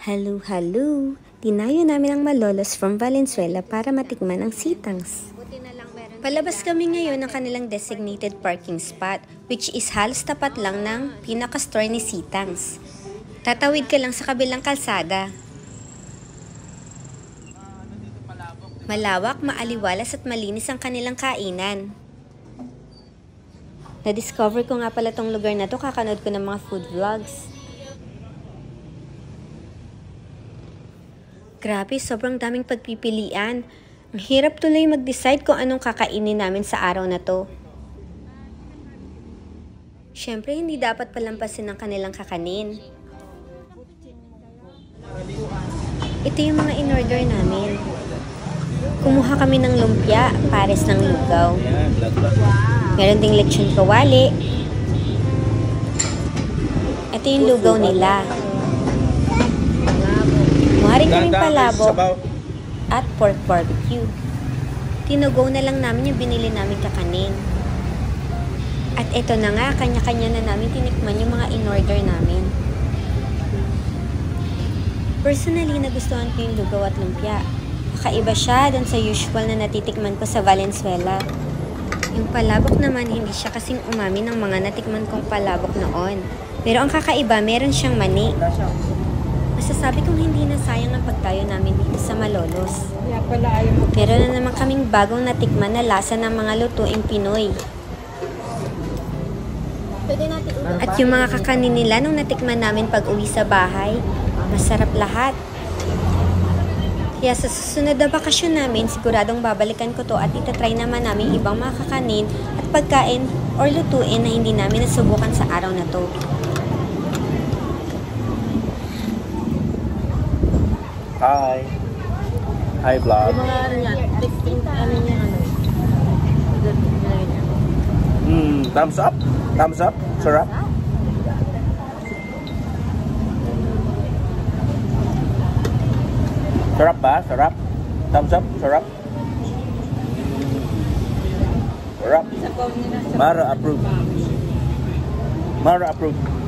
Hello, hello! Dinayo namin ang malolos from Valenzuela para matikman ang sitangs. Palabas kami ngayon ng kanilang designated parking spot, which is halos tapat lang ng pinaka-store ni Sitangs. Tatawid ka lang sa kabilang kalsada. Malawak, maaliwalas at malinis ang kanilang kainan. Na-discover ko nga pala tong lugar na to, kakanood ko ng mga food vlogs. Grabe, sobrang daming pagpipilian. Ang hirap tuloy mag-decide kung anong kakainin namin sa araw na to. Siyempre, hindi dapat palampasin ang kanilang kakanin. Ito yung mga in-order namin. Kumuha kami ng lumpia, pares ng lugaw. Meron ding lechon kawali. Ito yung lugaw nila. Maring kaming palabok at pork barbecue. Tinugaw na lang namin yung binili namin kakanin. At ito na nga, kanya-kanya na namin tinikman yung mga in-order namin. Personally, nagustuhan ko yung lugaw at lumpia. Kakaiba siya dun sa usual na natitikman ko sa Valenzuela. Yung palabok naman, hindi siya kasing umami ng mga natikman kong palabok noon. Pero ang kakaiba, meron siyang mani. Masasabi kong hindi na sayang ang pagtayo namin dito sa Malolos. Meron na naman kaming bagong natikman na lasa ng mga lutuing Pinoy. At yung mga kakanin nila nung natikman namin pag uwi sa bahay, masarap lahat. Kaya sa susunod na bakasyon namin, siguradong babalikan ko to at itatry naman namin ibang mga kakanin at pagkain or lutuin na hindi namin nasubukan sa araw na to. Hi. Hi, vlog. Yung mga ano yan, 16, ano niya, ano. Thumbs up. Thumbs up. Sarap. Sarap ba? Sarap. Thumbs up. Sarap. Sarap. Mara approve. Mara approve.